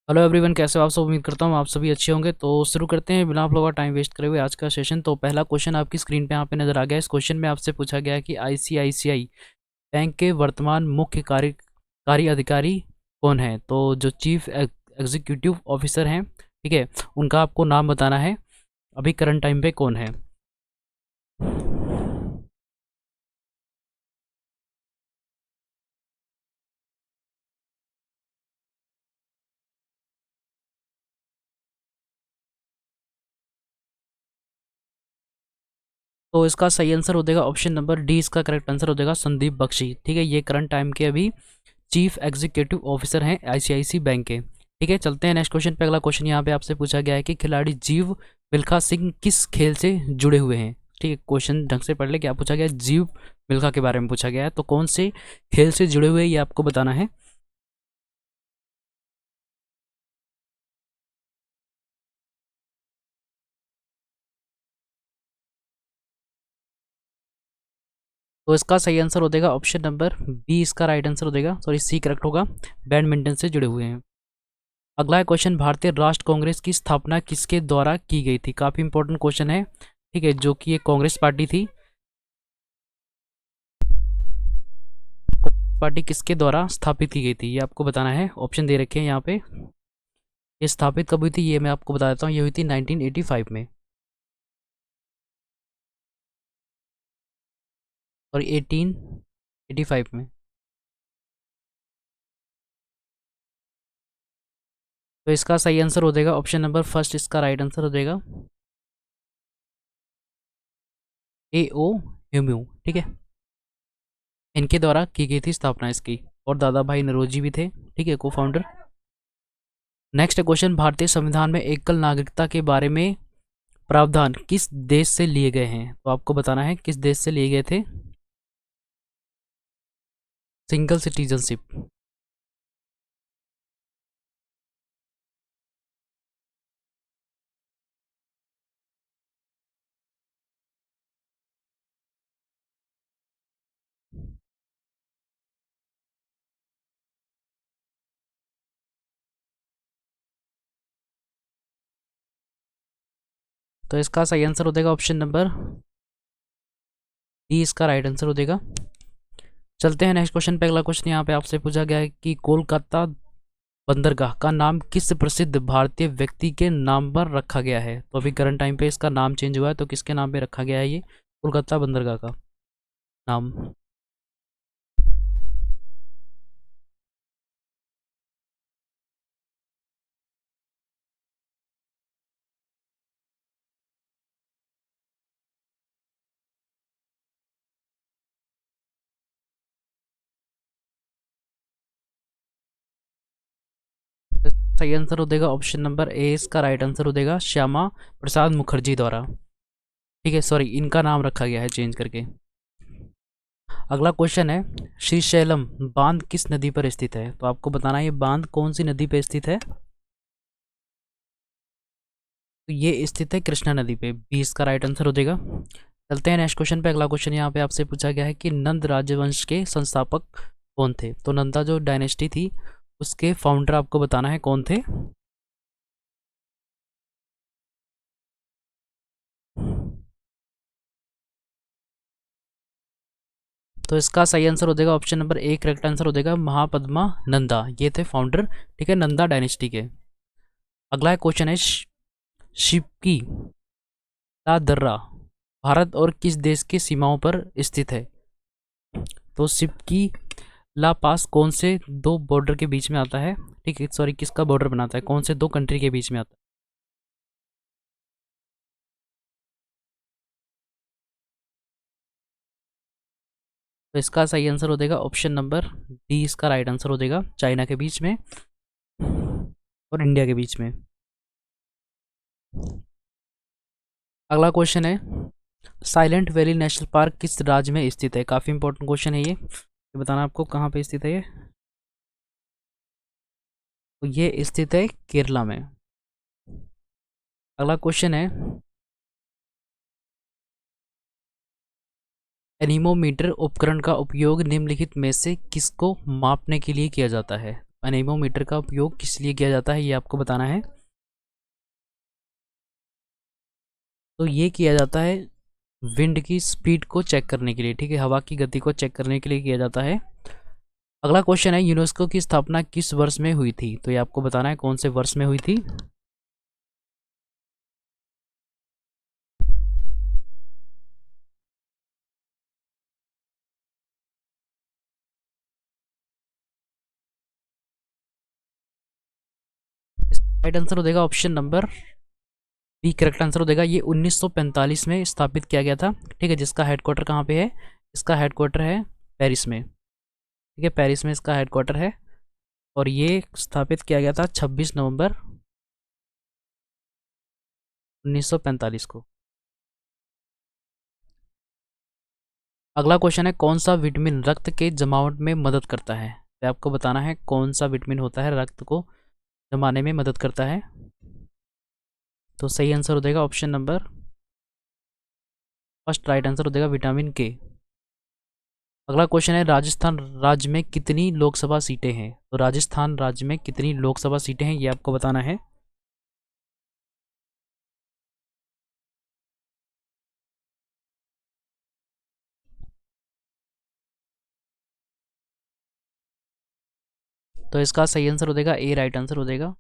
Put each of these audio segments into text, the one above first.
Hello everyone, कैसे हो आप सब। उम्मीद करता हूँ आप सभी अच्छे होंगे। तो शुरू करते हैं बिना आप लोगों का टाइम वेस्ट करे हुए आज का सेशन। तो पहला क्वेश्चन आपकी स्क्रीन पे यहाँ पे नजर आ गया है। इस क्वेश्चन में आपसे पूछा गया है कि आईसीआईसीआई बैंक के वर्तमान मुख्य कार्यकारी अधिकारी कौन है। तो जो चीफ एग्जीक्यूटिव ऑफिसर हैं, ठीक है, उनका आपको नाम बताना है। अभी करंट टाइम पे कौन है। तो इसका सही आंसर हो जाएगा ऑप्शन नंबर डी। इसका करेक्ट आंसर हो जाएगा संदीप बख्शी। ठीक है, ये करंट टाइम के अभी चीफ एग्जीक्यूटिव ऑफिसर हैं आईसीआईसी बैंक के। ठीक है, चलते हैं नेक्स्ट क्वेश्चन पे। अगला क्वेश्चन यहाँ पे आपसे पूछा गया है कि खिलाड़ी जीव मिल्खा सिंह किस खेल से जुड़े हुए हैं। ठीक है, क्वेश्चन ढंग से पढ़ ले। क्या पूछा गया है? जीव मिल्खा के बारे में पूछा गया है। तो कौन से खेल से जुड़े हुए हैं ये आपको बताना है। तो इसका सही आंसर हो जाएगा ऑप्शन नंबर बी। इसका राइट आंसर हो जाएगा, सॉरी सी करेक्ट होगा। बैडमिंटन से जुड़े हुए हैं। अगला क्वेश्चन, भारतीय राष्ट्र कांग्रेस की स्थापना किसके द्वारा की गई थी। काफी इंपॉर्टेंट क्वेश्चन है। ठीक है, जो कि एक कांग्रेस पार्टी थी। पार्टी किसके द्वारा स्थापित की गई थी ये आपको बताना है। ऑप्शन दे रखे हैं यहाँ पे। ये स्थापित कब हुई थी ये मैं आपको बता देता हूँ। ये हुई थी 1985 में और 1885 में। तो इसका सही आंसर हो जाएगा ऑप्शन नंबर फर्स्ट। इसका राइट आंसर हो जाएगा ए ओ ह्यूम्यू। ठीक है, इनके द्वारा की गई थी स्थापना इसकी। और दादा भाई नरोजी भी थे, ठीक है, को फाउंडर। नेक्स्ट क्वेश्चन, भारतीय संविधान में एकल नागरिकता के बारे में प्रावधान किस देश से लिए गए हैं। तो आपको बताना है किस देश से लिए गए थे। Single citizenship. तो इसका सही आंसर हो जाएगा ऑप्शन नंबर डी। इसका राइट आंसर हो जाएगा। चलते हैं नेक्स्ट क्वेश्चन पे। अगला क्वेश्चन यहाँ पे आपसे पूछा गया है कि कोलकाता बंदरगाह का नाम किस प्रसिद्ध भारतीय व्यक्ति के नाम पर रखा गया है। तो अभी करंट टाइम पे इसका नाम चेंज हुआ है। तो किसके नाम पे रखा गया है ये कोलकाता बंदरगाह का नाम। सही आंसर हो देगा ऑप्शन नंबर ए। इसका राइट आंसर हो देगा श्यामा प्रसाद मुखर्जी द्वारा। ठीक है, सॉरी, इनका नाम रखा गया है चेंज करके। अगला क्वेश्चन है, श्रीशैलम बांध किस नदी पर स्थित है। तो आपको बताना है ये बांध कौन सी नदी पर स्थित है। तो ये स्थित है कृष्णा नदी पे। बी इसका राइट आंसर हो जाएगा। चलते हैं नेक्स्ट क्वेश्चन पे। अगला क्वेश्चन यहाँ पे आपसे पूछा गया है कि नंद राजवंश के संस्थापक कौन थे। तो नंदा जो डायनेस्टी थी उसके फाउंडर आपको बताना है कौन थे। तो इसका सही आंसर हो जाएगा ऑप्शन नंबर ए। करेक्ट आंसर हो जाएगा महापद्मा नंदा। ये थे फाउंडर, ठीक है, नंदा डायनेस्टी के। अगला क्वेश्चन है, शिपकी ला दर्रा भारत और किस देश की सीमाओं पर स्थित है। तो सिपकी ला पास कौन से दो बॉर्डर के बीच में आता है। ठीक है, सॉरी, किसका बॉर्डर बनाता है, कौन से दो कंट्री के बीच में आता है। तो इसका सही आंसर हो जाएगा ऑप्शन नंबर डी। इसका राइट आंसर हो जाएगा चाइना के बीच में और इंडिया के बीच में। अगला क्वेश्चन है, साइलेंट वैली नेशनल पार्क किस राज्य में स्थित है। काफ़ी इंपॉर्टेंट क्वेश्चन है ये बताना आपको कहाँ पे स्थित है ये। तो ये स्थित है केरला में। अगला क्वेश्चन है, एनीमोमीटर उपकरण का उपयोग निम्नलिखित में से किसको मापने के लिए किया जाता है। अनेमोमीटर का उपयोग किस लिए किया जाता है, ये आपको बताना है। तो ये किया जाता है विंड की स्पीड को चेक करने के लिए, ठीक है, हवा की गति को चेक करने के लिए किया जाता है। अगला क्वेश्चन है, यूनेस्को की स्थापना किस वर्ष में हुई थी, तो ये आपको बताना है कौन से वर्ष में हुई थी। राइट आंसर हो जाएगा option number B, correct answer हो जाएगा। ये 1945 में स्थापित किया गया था, ठीक है, जिसका हेडक्वार्टर कहाँ पे है, इसका हेडक्वार्टर है पेरिस में, ठीक है, पेरिस में इसका हेडक्वार्टर है। और ये स्थापित किया गया था 26 नवंबर 1945 को। अगला क्वेश्चन है, कौन सा विटामिन रक्त के जमावट में मदद करता है, तो आपको बताना है कौन सा विटामिन होता है रक्त को जमाने में मदद करता है। तो सही आंसर हो जाएगा option number first, right answer हो जाएगा विटामिन के। अगला क्वेश्चन है, राजस्थान राज्य में कितनी लोकसभा सीटें हैं, तो राजस्थान राज्य में कितनी लोकसभा सीटें हैं, ये आपको बताना है। तो इसका सही आंसर हो जाएगा ए, राइट आंसर हो जाएगा।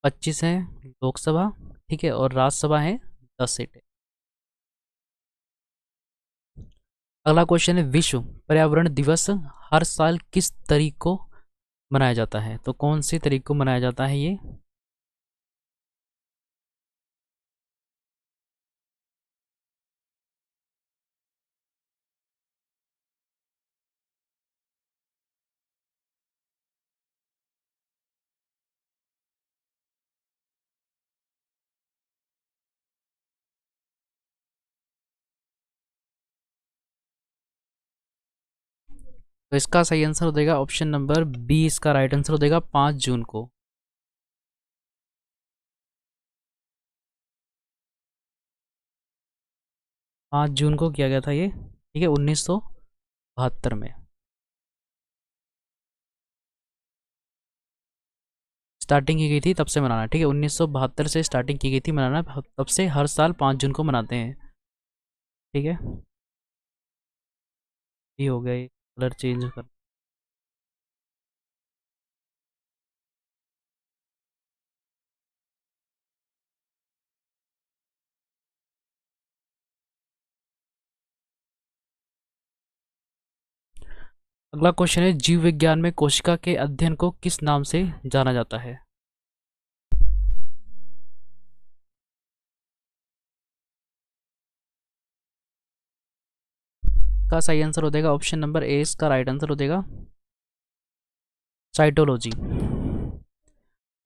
25 है लोकसभा, ठीक है, और राज्यसभा है 10 सीटें। अगला क्वेश्चन है, विश्व पर्यावरण दिवस हर साल किस तारीख को मनाया जाता है, तो कौन सी तारीख को मनाया जाता है ये। तो इसका सही आंसर हो जाएगा ऑप्शन नंबर बी, इसका राइट आंसर हो जाएगा 5 जून को। 5 जून को किया गया था ये, ठीक है, 1972 में स्टार्टिंग की गई थी, तब से मनाना, ठीक है, 1972 से स्टार्टिंग की गई थी मनाना, तब से हर साल 5 जून को मनाते हैं, ठीक है। ये हो गया, ये कलर चेंज कर। अगला क्वेश्चन है, जीव विज्ञान में कोशिका के अध्ययन को किस नाम से जाना जाता है। का सही आंसर हो जाएगा ऑप्शन नंबर ए, इसका राइट आंसर हो जाएगा साइटोलॉजी।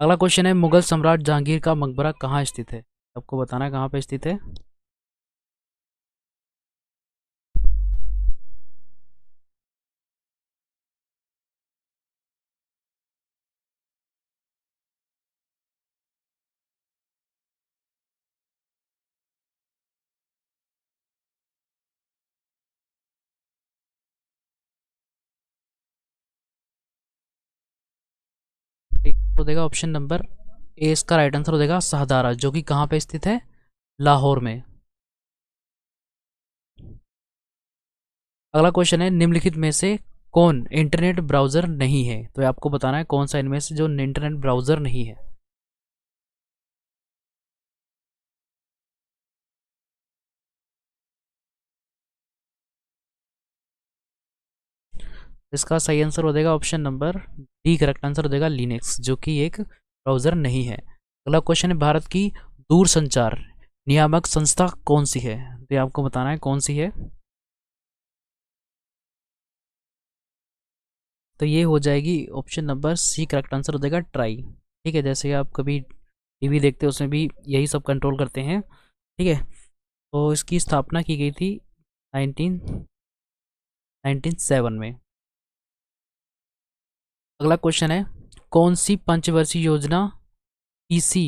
अगला क्वेश्चन है, मुगल सम्राट जहांगीर का मकबरा कहाँ स्थित है, आपको बताना है कहाँ पे स्थित है। हो जाएगा ऑप्शन नंबर ए, इसका राइट आंसर हो जाएगा शाहदारा, जो कि कहाँ पे स्थित है, लाहौर में। अगला क्वेश्चन है, निम्नलिखित में से कौन इंटरनेट ब्राउजर नहीं है, तो आपको बताना है कौन सा इनमें से जो इंटरनेट ब्राउजर नहीं है। इसका सही आंसर हो जाएगा option number D, correct answer हो जाएगा लिनक्स, जो कि एक ब्राउजर नहीं है। अगला क्वेश्चन है, भारत की दूरसंचार नियामक संस्था कौन सी है, तो ये आपको बताना है कौन सी है। तो ये हो जाएगी option number C, correct answer हो जाएगा ट्राई, ठीक है, जैसे आप कभी टीवी देखते हैं उसमें भी यही सब कंट्रोल करते हैं, ठीक है। तो इसकी स्थापना की गई थी 1997 में। अगला क्वेश्चन है, कौन सी पंचवर्षीय योजना इसी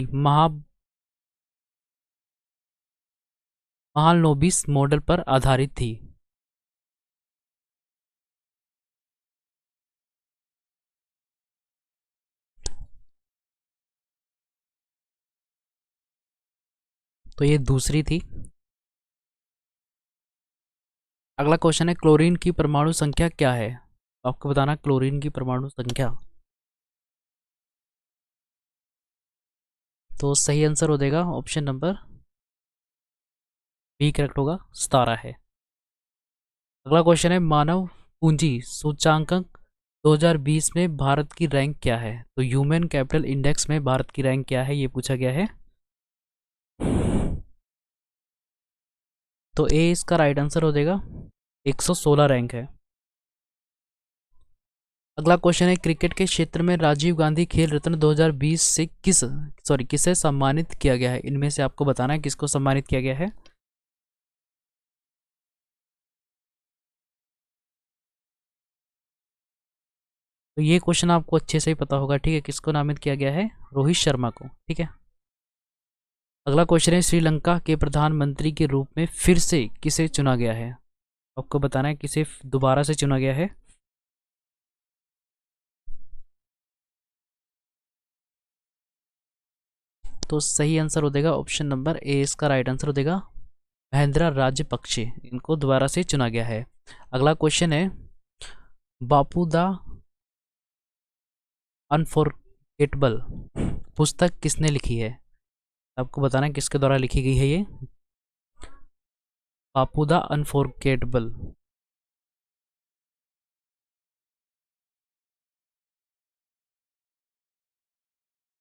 महालनोबिस मॉडल पर आधारित थी। तो ये दूसरी थी। अगला क्वेश्चन है क्लोरीन की परमाणु संख्या क्या है? आपको बताना क्लोरीन की परमाणु संख्या। तो सही आंसर हो जाएगा ऑप्शन नंबर बी करेक्ट होगा, 17 है। अगला क्वेश्चन है मानव पूंजी सूचांकन 2020 में भारत की रैंक क्या है? तो ह्यूमन कैपिटल इंडेक्स में भारत की रैंक क्या है, ये पूछा गया है। तो ए इसका राइट आंसर हो जाएगा, 116 रैंक है। अगला क्वेश्चन है क्रिकेट के क्षेत्र में राजीव गांधी खेल रत्न 2020 से किसे सम्मानित किया गया है? इनमें से आपको बताना है किसको सम्मानित किया गया है। तो ये क्वेश्चन आपको अच्छे से ही पता होगा, ठीक है, किसको नामित किया गया है? रोहित शर्मा को, ठीक है। अगला क्वेश्चन है श्रीलंका के प्रधानमंत्री के रूप में फिर से किसे चुना गया है? आपको बताना है किसे दोबारा से चुना गया है। तो सही आंसर हो जाएगा ऑप्शन नंबर ए, इसका राइट आंसर हो जाएगा महेंद्रा राजपक्षे, इनको दोबारा से चुना गया है। अगला क्वेश्चन है बापू द अनफॉरगेटेबल पुस्तक किसने लिखी है? आपको बताना है किसके द्वारा लिखी गई है ये। बापू द अनफॉरगेटेबल,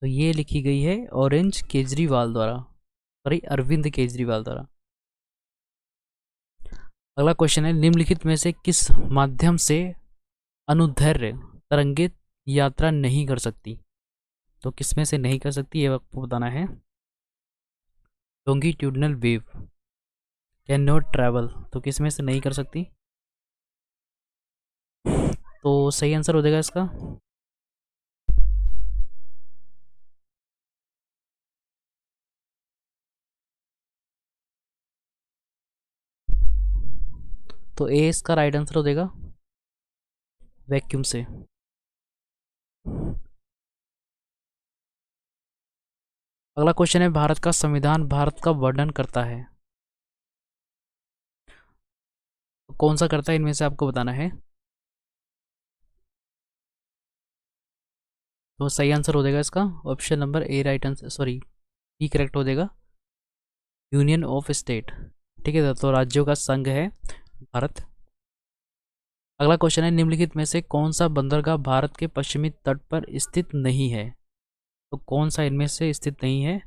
तो ये लिखी गई है ऑरेंज केजरीवाल द्वारा, सॉरी अरविंद केजरीवाल द्वारा। अगला क्वेश्चन है निम्नलिखित में से किस माध्यम से अनुदैर्ध्य तरंगित यात्रा नहीं कर सकती? तो किसमें से नहीं कर सकती ये आपको बताना है। Longitudinal wave can not travel, तो किसमें से नहीं कर सकती? तो सही आंसर हो जाएगा इसका। तो ए इसका राइट आंसर हो जाएगा वैक्यूम से। अगला क्वेश्चन है भारत का संविधान भारत का वर्णन करता है, तो कौन सा करता है इनमें से आपको बताना है। तो सही आंसर हो जाएगा इसका option number A, right answer, sorry B correct हो जाएगा, यूनियन ऑफ स्टेट, ठीक है, तो राज्यों का संघ है भारत। अगला क्वेश्चन है निम्नलिखित में से कौन सा बंदरगाह भारत के पश्चिमी तट पर स्थित नहीं है? तो कौन सा इनमें से स्थित नहीं है?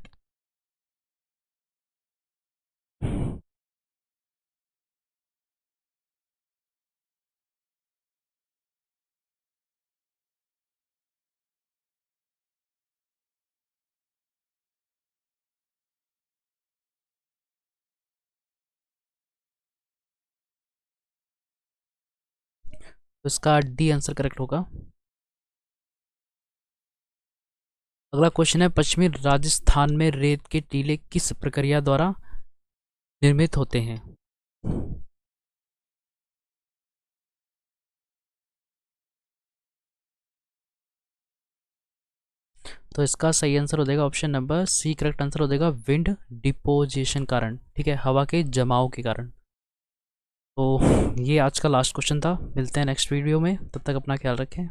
तो इसका डी आंसर करेक्ट होगा। अगला क्वेश्चन है पश्चिमी राजस्थान में रेत के टीले किस प्रक्रिया द्वारा निर्मित होते हैं? तो इसका सही आंसर हो जाएगा option number C, correct answer हो जाएगा विंड डिपोजिशन कारण, ठीक है, हवा के जमाव के कारण। तो ये आज का लास्ट क्वेश्चन था, मिलते हैं नेक्स्ट वीडियो में, तब तक अपना ख्याल रखें।